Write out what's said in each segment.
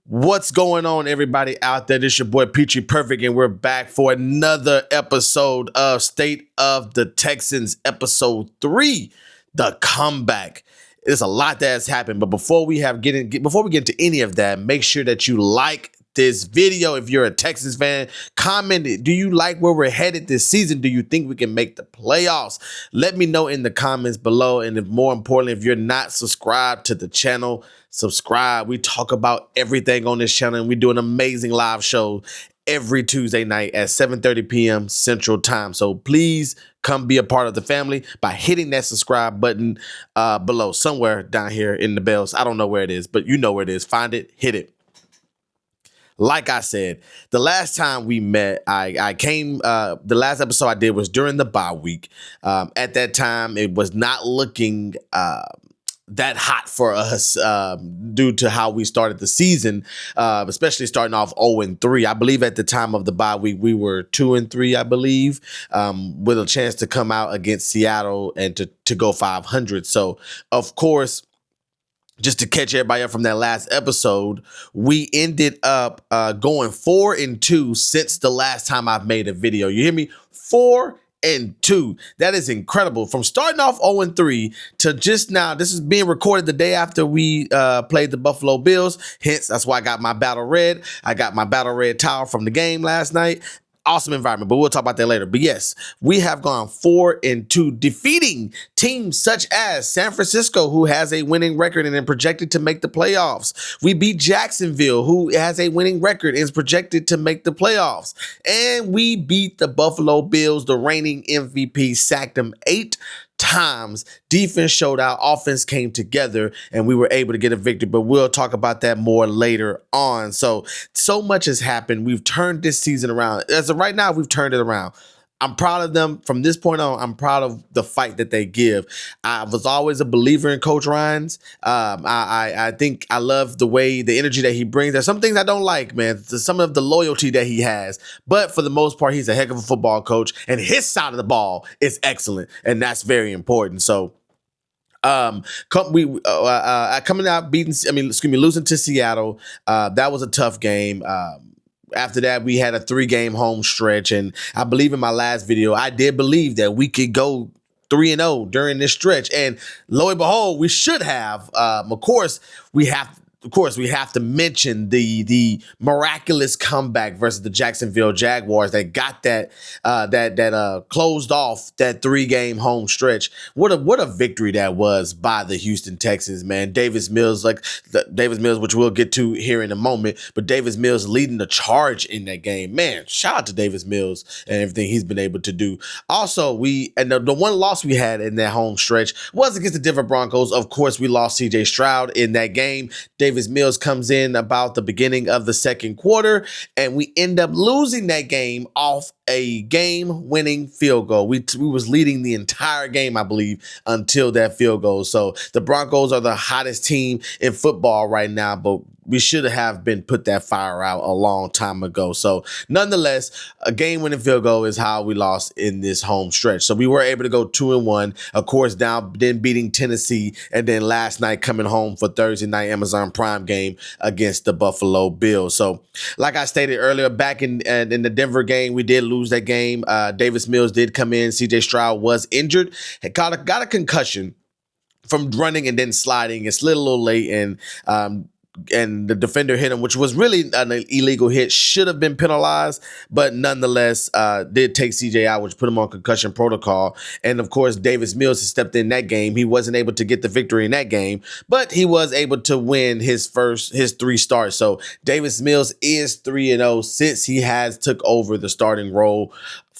What's going on, everybody out there? This your boy PETRYPERFECT, and we're back for another episode of State of the Texans, episode 3, the comeback. There's a lot that has happened, but before we get into any of that, make sure that you like this video. If you're a Texans fan, comment it. Do you like where we're headed this season? Do you think we can make the playoffs? Let me know in the comments below. And if, more importantly, if you're not subscribed to the channel, subscribe. We talk about everything on this channel, and we do an amazing live show every Tuesday night at 7:30 p.m. Central Time. So please come be a part of the family by hitting that subscribe button below, somewhere down here in the bells. I don't know where it is, but you know where it is. Find it, hit it. Like I said, the last time we met, I came, the last episode I did was during the bye week. At that time, it was not looking that hot for us due to how we started the season, especially starting off 0-3. I believe at the time of the bye week, we were 2-3, I believe, with a chance to come out against Seattle and to go 500. So, of course, just to catch everybody up from that last episode, we ended up going 4-2 since the last time I've made a video. You hear me? 4-2. That is incredible. From starting off 0-3 to just now, this is being recorded the day after we played the Buffalo Bills. Hence, that's why I got my battle red. I got my battle red towel from the game last night. Awesome environment, but we'll talk about that later. But yes, we have gone 4-2, defeating teams such as San Francisco, who has a winning record and is projected to make the playoffs. We beat Jacksonville, who has a winning record and is projected to make the playoffs. And we beat the Buffalo Bills, the reigning MVP, sacked them 8 times. Defense showed out, offense came together, and we were able to get a victory, but we'll talk about that more later on. So much has happened. We've turned this season around. As of right now, we've turned it around. I'm proud of them. From this point on, I'm proud of the fight that they give. I was always a believer in Coach Ryan's. I think I love the energy that he brings. There's some things I don't like, man. Some of the loyalty that he has. But for the most part, he's a heck of a football coach, and his side of the ball is excellent, and that's very important. So coming out losing to Seattle, that was a tough game. After that, we had a 3-game home stretch, and I believe in my last video, I did believe that we could go 3-0 during this stretch, and lo and behold, we should have. Of course, we have to mention the miraculous comeback versus the Jacksonville Jaguars that got that closed off that 3-game home stretch. What a victory that was by the Houston Texans, man. Davis Mills, which we'll get to here in a moment, but Davis Mills leading the charge in that game. Man, shout out to Davis Mills and everything he's been able to do. Also, the one loss we had in that home stretch was against the Denver Broncos. Of course, we lost CJ Stroud in that game. Davis Mills comes in about the beginning of the second quarter, and we end up losing that game off a game-winning field goal. We was leading the entire game, I believe, until that field goal. So the Broncos are the hottest team in football right now, but we should have been put that fire out a long time ago. So nonetheless, a game-winning field goal is how we lost in this home stretch. So we were able to go 2-1, of course, then beating Tennessee, and then last night coming home for Thursday night Amazon Prime game against the Buffalo Bills. So like I stated earlier, back in the Denver game, we did lose that game. Davis Mills did come in. CJ Stroud was injured, got a concussion from running and then sliding. It slid a little late, and the defender hit him, which was really an illegal hit, should have been penalized, but nonetheless did take CJ out, which put him on concussion protocol. And of course, Davis Mills has stepped in that game. He wasn't able to get the victory in that game, but he was able to win his 3 starts. So Davis Mills is 3-0 since he has took over the starting role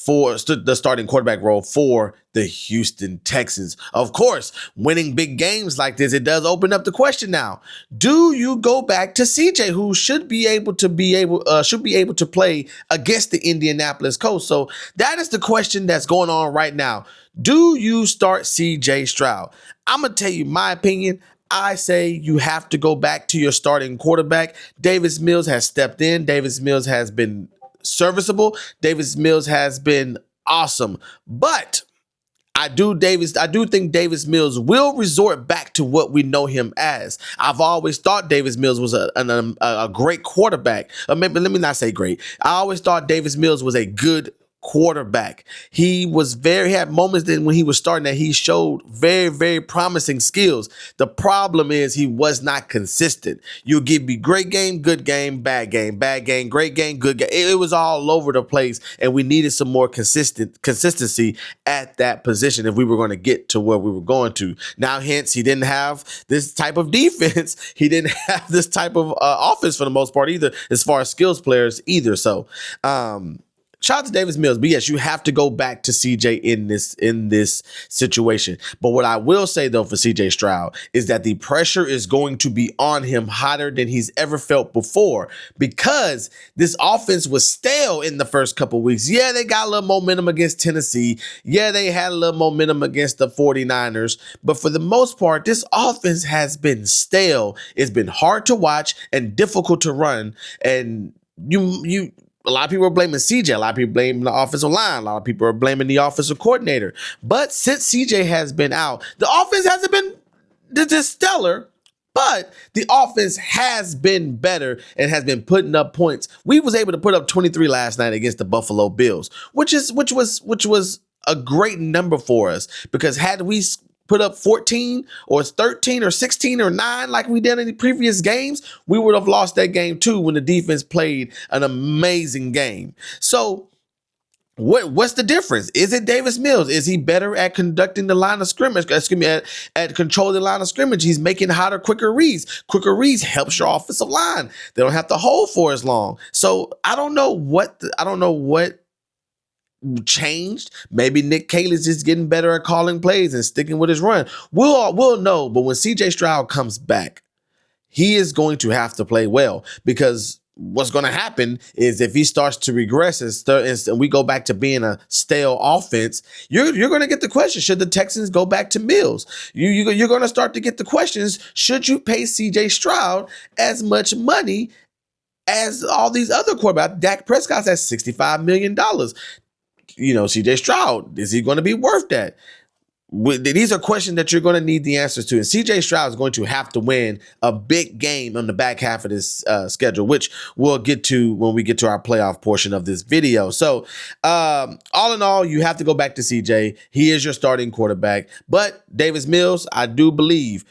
the starting quarterback role for the Houston Texans. Of course, winning big games like this, it does open up the question now. Do you go back to CJ, who should be able to play against the Indianapolis Colts? So that is the question that's going on right now. Do you start CJ Stroud? I'm going to tell you my opinion. I say you have to go back to your starting quarterback. Davis Mills has stepped in. Davis Mills has been serviceable. Davis Mills has been awesome. But I do think Davis Mills will resort back to what we know him as. I've always thought Davis Mills was a great quarterback. Maybe let me not say great. I always thought Davis Mills was a good quarterback. He had moments then when he was starting that he showed very, very promising skills. The problem is he was not consistent. You'll give me great game, good game, bad game, great game, good game. It was all over the place, and we needed some more consistency at that position if we were going to get to where we were going to. Now, hence, he didn't have this type of defense. He didn't have this type of offense for the most part either, as far as skills players either. So, shout out to Davis Mills, but yes, you have to go back to CJ in this situation. But what I will say though for CJ Stroud is that the pressure is going to be on him hotter than he's ever felt before, because this offense was stale in the first couple weeks. Yeah, they got a little momentum against Tennessee. Yeah, they had a little momentum against the 49ers. But for the most part, this offense has been stale. It's been hard to watch and difficult to run. And a lot of people are blaming CJ. A lot of people blaming the offensive line. A lot of people are blaming the offensive coordinator. But since CJ has been out, the offense hasn't been just stellar, but the offense has been better and has been putting up points. We was able to put up 23 last night against the Buffalo Bills, which was a great number for us, because had we put up 14 or 13 or 16 or 9 like we did in the previous games, we would have lost that game too when the defense played an amazing game. So what's the difference? Is it Davis Mills? Is he better at conducting the line of scrimmage? At controlling the line of scrimmage. He's making hotter, quicker reads. Quicker reads helps your offensive line. They don't have to hold for as long. So I don't know what changed. Maybe Nick Caley's just getting better at calling plays and sticking with his run. We'll know. But when CJ Stroud comes back, he is going to have to play well, because what's going to happen is if he starts to regress and we go back to being a stale offense, you're going to get the question, should the Texans go back to Mills? You're going to start to get the questions, should you pay CJ Stroud as much money as all these other quarterbacks? Dak Prescott's at $65 million. CJ Stroud, is he going to be worth that? These are questions that you're going to need the answers to. And CJ Stroud is going to have to win a big game on the back half of this schedule, which we'll get to when we get to our playoff portion of this video. So all in all, you have to go back to CJ. He is your starting quarterback. But Davis Mills, I do believe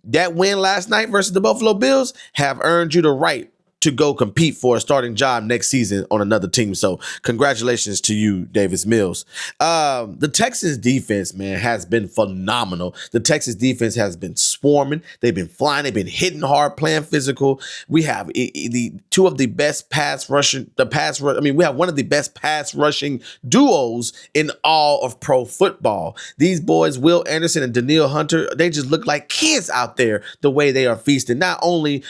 that win last night versus the Buffalo Bills have earned you the right to go compete for a starting job next season on another team. So congratulations to you, Davis Mills. The Texans defense, man, has been phenomenal. The Texans defense has been swarming. They've been flying. They've been hitting hard, playing physical. We have two of the best pass rushing, we have one of the best pass rushing duos in all of pro football. These boys, Will Anderson and Danielle Hunter, they just look like kids out there the way they are feasting. Not only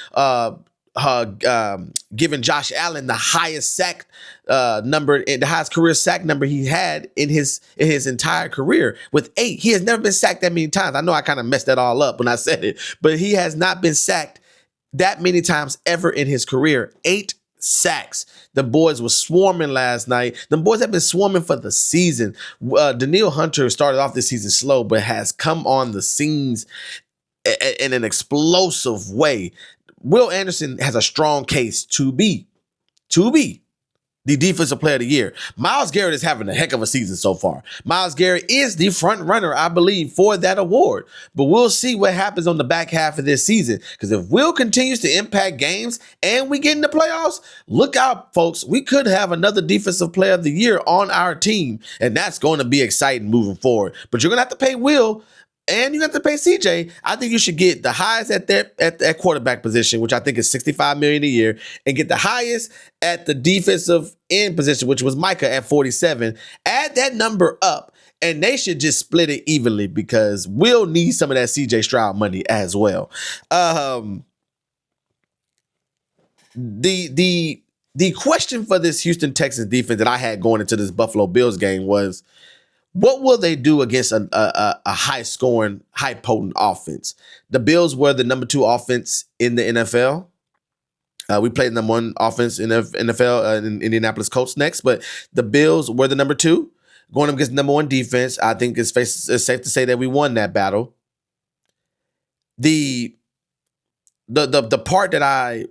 giving Josh Allen the highest sack number, the highest career sack number he had in his entire career with 8. He has never been sacked that many times. I know I kind of messed that all up when I said it, but he has not been sacked that many times ever in his career. 8 sacks. The boys were swarming last night. The boys have been swarming for the season. Danielle Hunter started off this season slow, but has come on the scenes in an explosive way. Will Anderson has a strong case to be the defensive player of the year. Myles Garrett is having a heck of a season so far. Myles Garrett is the front runner, I believe, for that award. But we'll see what happens on the back half of this season. Because if Will continues to impact games and we get in the playoffs, look out, folks. We could have another defensive player of the year on our team. And that's going to be exciting moving forward. But you're going to have to pay Will, and you have to pay CJ. I think you should get the highest at that quarterback position, which I think is $65 million a year, and get the highest at the defensive end position, which was Micah at 47. Add that number up, and they should just split it evenly, because we'll need some of that CJ Stroud money as well. The question for this Houston Texans defense that I had going into this Buffalo Bills game was, what will they do against a high-scoring, high-potent offense? The Bills were the number 2 offense in the NFL. We played number 1 offense in the NFL in Indianapolis Colts next, but the Bills were the number 2. going up against number one defense. I think it's safe to say that we won that battle. The part that I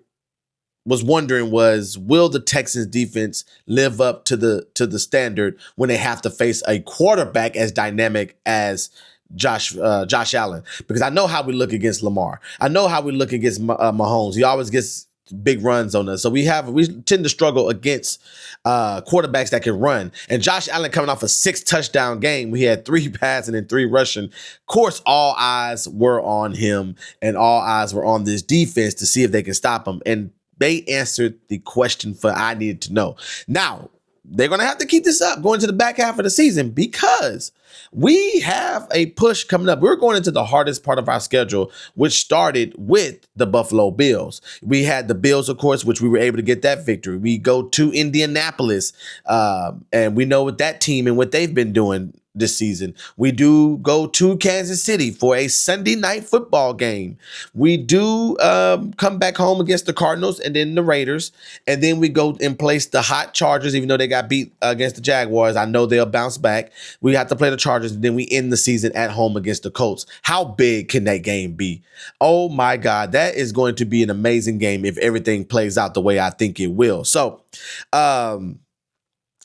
was wondering was, will the Texans defense live up to the standard when they have to face a quarterback as dynamic as Josh Allen? Because I know how we look against Lamar. I know how we look against Mahomes. He always gets big runs on us. So we tend to struggle against quarterbacks that can run. And Josh Allen coming off a 6-touchdown game, we had 3 passing and 3 rushing. Of course, all eyes were on him and all eyes were on this defense to see if they can stop him. And they answered the question I needed to know. Now, they're going to have to keep this up going to the back half of the season because we have a push coming up. We're going into the hardest part of our schedule, which started with the Buffalo Bills. We had the Bills, of course, which we were able to get that victory. We go to Indianapolis, and we know what that team and what they've been doing this season. We do go to Kansas City for a Sunday night football game. We do come back home against the Cardinals and then the Raiders. And then we go and place the hot Chargers, even though they got beat against the Jaguars. I know they'll bounce back. We have to play the Chargers, and then we end the season at home against the Colts. How big can that game be? Oh my God, that is going to be an amazing game if everything plays out the way I think it will. So,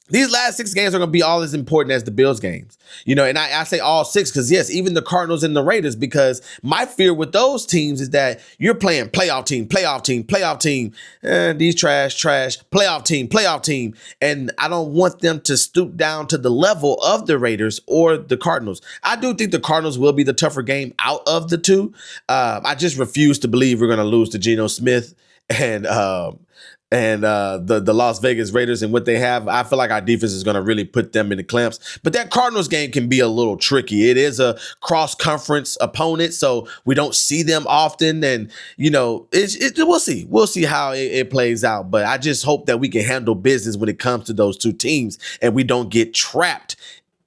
these last 6 games are going to be all as important as the Bills games, and I say all 6 because, yes, even the Cardinals and the Raiders, because my fear with those teams is that you're playing playoff team, these trash, playoff team. And I don't want them to stoop down to the level of the Raiders or the Cardinals. I do think the Cardinals will be the tougher game out of the two. I just refuse to believe we're going to lose to Geno Smith and the Las Vegas Raiders and what they have. I feel like our defense is going to really put them in the clamps. But that Cardinals game can be a little tricky. It is a cross-conference opponent, so we don't see them often. And, we'll see. We'll see how it plays out. But I just hope that we can handle business when it comes to those two teams and we don't get trapped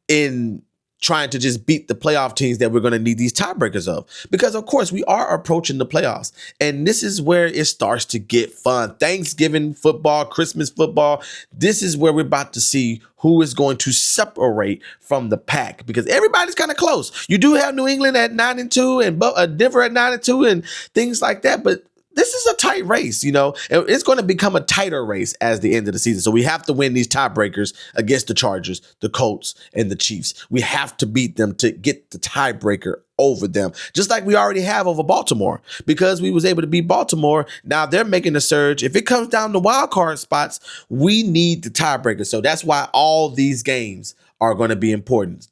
in trying to just beat the playoff teams that we're going to need these tiebreakers of. Because, of course, we are approaching the playoffs. And this is where it starts to get fun. Thanksgiving football, Christmas football. This is where we're about to see who is going to separate from the pack. Because everybody's kind of close. You do have New England at 9-2 and Denver at 9-2 and things like that. But this is a tight race, and it's going to become a tighter race as the end of the season. So we have to win these tiebreakers against the Chargers, the Colts, and the Chiefs. We have to beat them to get the tiebreaker over them, just like we already have over Baltimore. Because we was able to beat Baltimore, now they're making a surge. If it comes down to wild card spots, we need the tiebreaker. So that's why all these games are going to be important.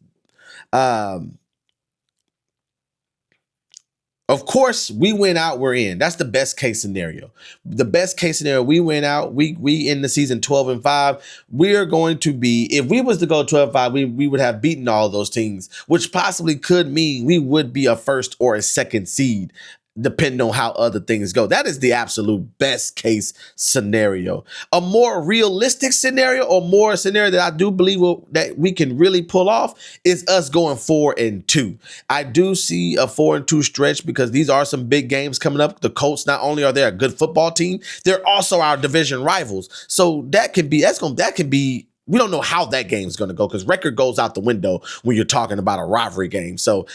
Of course, we win out, we're in. That's the best case scenario. The best case scenario, we win out, we end the season 12-5. We are going to be, if we was to go 12-5, we would have beaten all those teams, which possibly could mean we would be a first or a second seed, depending on how other things go. That is the absolute best case scenario. A more realistic scenario, or more a scenario that I do believe that we can really pull off, is us going 4-2. I do see a 4-2 stretch because these are some big games coming up. The Colts, not only are they a good football team, they're also our division rivals. So that can be, we don't know how that game's going to go because record goes out the window when you're talking about a rivalry game. So,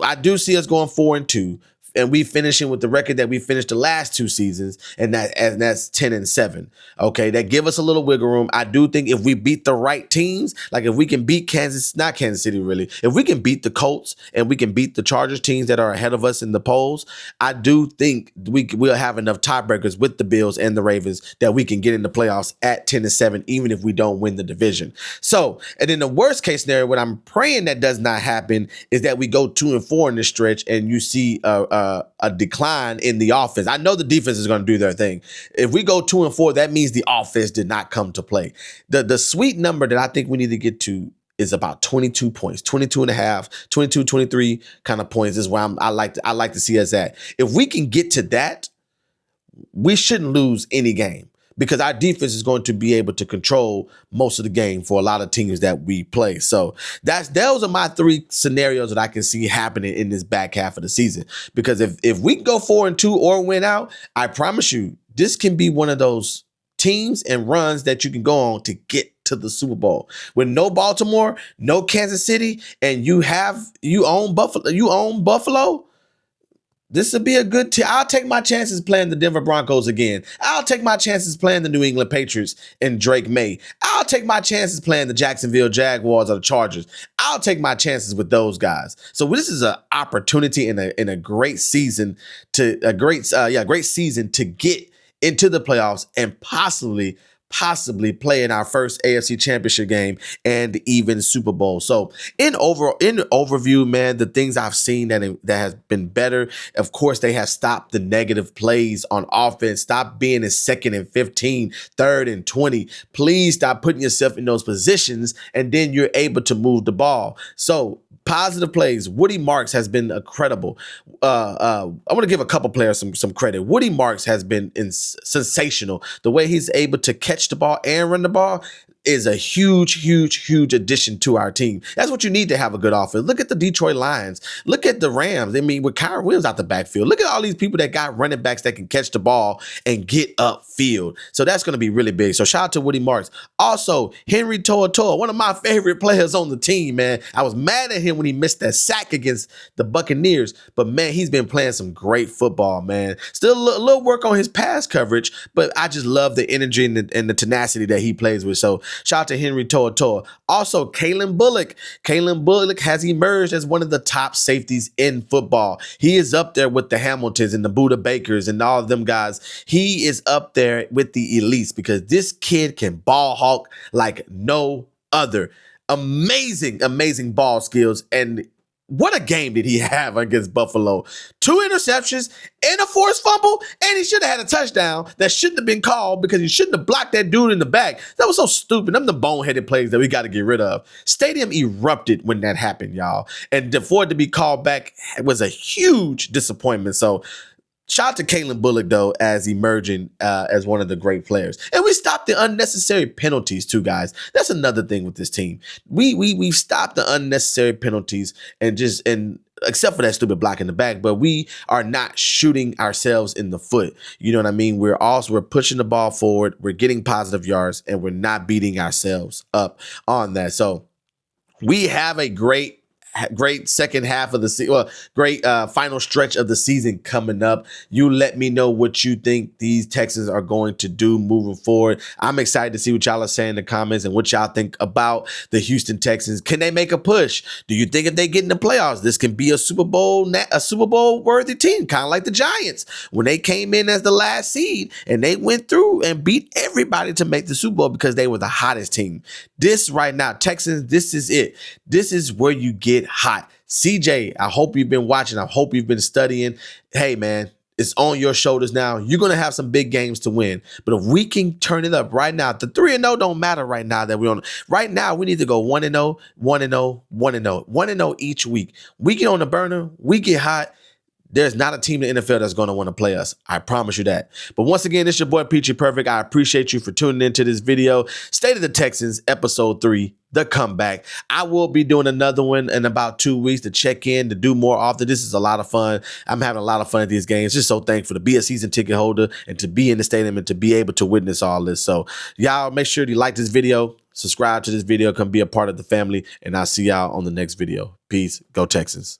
I do see us going 4-2, and we finishing with the record that we finished the last 2 seasons, and that's 10-7. Okay, that give us a little wiggle room. I do think if we beat the right teams, like if we can beat not Kansas City really, if we can beat the Colts and we can beat the Chargers teams that are ahead of us in the polls, I do think we'll have enough tiebreakers with the Bills and the Ravens that we can get in the playoffs at 10-7, even if we don't win the division. So, and in the worst case scenario, what I'm praying that does not happen is that we go 2-4 in this stretch and you see a decline in the offense. I know the defense is going to do their thing. If we go 2-4, that means the offense did not come to play. The sweet number that I think we need to get to is about 22 points, 22.5, 22, 23 kind of points is where I like to see us at. If we can get to that, we shouldn't lose any game, because our defense is going to be able to control most of the game for a lot of teams that we play. So those are my 3 scenarios that I can see happening in this back half of the season. Because if we can go 4-2 or win out, I promise you, this can be one of those teams and runs that you can go on to get to to the Super Bowl. With no Baltimore, no Kansas City, and you own Buffalo. This would be a good team. I'll take my chances playing the Denver Broncos again. I'll take my chances playing the New England Patriots and Drake May. I'll take my chances playing the Jacksonville Jaguars or the Chargers. I'll take my chances with those guys. So this is an opportunity and a great season great season to get into the playoffs and possibly play in our first AFC Championship game and even Super Bowl. So in overview, man, the things I've seen that has been better, of course, they have stopped the negative plays on offense. Stop being in 2nd and 15, 3rd and 20. Please stop putting yourself in those positions, and then you're able to move the ball. So positive plays. Woody Marks has been incredible. I want to give a couple players some credit. Woody Marks has been sensational. The way he's able to catch the ball and run the ball is a huge addition to our team. That's what you need to have a good offense. Look at the Detroit Lions. Look at the Rams. I mean, with Kyron Williams out the backfield. Look at all these people that got running backs that can catch the ball and get upfield. So that's going to be really big. So shout out to Woody Marks. Also, Henry To'oTo'o, one of my favorite players on the team, man. I was mad at him when he missed that sack against the Buccaneers, but man, he's been playing some great football, man. Still a little work on his pass coverage, but I just love the energy and the tenacity that he plays with. So shout out to Henry To'oTo'o. Also, Kalen Bullock. Kalen Bullock has emerged as one of the top safeties in football. He is up there with the Hamiltons and the Buda Bakers and all of them guys. He is up there with the elites because this kid can ball hawk like no other. Amazing ball skills. And what a game did he have against Buffalo? 2 interceptions and a forced fumble, and he should have had a touchdown that shouldn't have been called because he shouldn't have blocked that dude in the back. That was so stupid. Them the boneheaded plays that we got to get rid of. Stadium erupted when that happened, y'all. And for it to be called back was a huge disappointment. So shout out to Kalen Bullock, though, as emerging as one of the great players. And we stopped the unnecessary penalties, too, guys. That's another thing with this team. We've stopped the unnecessary penalties and except for that stupid block in the back, but we are not shooting ourselves in the foot. You know what I mean? We're pushing the ball forward, we're getting positive yards, and we're not beating ourselves up on that. So we have a great second half of the season, great final stretch of the season coming up. You let me know what you think these Texans are going to do moving forward. I'm excited to see what y'all are saying in the comments and what y'all think about the Houston Texans. Can they make a push? Do you think if they get in the playoffs, this can be a Super Bowl worthy team, kind of like the Giants when they came in as the last seed and they went through and beat everybody to make the Super Bowl because they were the hottest team. This right now, Texans, this is it. This is where you get hot. CJ, I hope you've been watching. I hope you've been studying. Hey, man, it's on your shoulders now. You're going to have some big games to win. But if we can turn it up right now, the 3-0 don't matter right now that we're on. Right now, we need to go 1-0, 1-0, 1-0, 1-0 each week. We get on the burner. We get hot. There's not a team in the NFL that's going to want to play us. I promise you that. But once again, it's your boy, Peachy Perfect. I appreciate you for tuning into this video. State of the Texans, Episode 3, The Comeback. I will be doing another one in about 2 weeks to check in, to do more often. This is a lot of fun. I'm having a lot of fun at these games. Just so thankful to be a season ticket holder and to be in the stadium and to be able to witness all this. So y'all make sure you like this video, subscribe to this video, come be a part of the family, and I'll see y'all on the next video. Peace. Go Texans.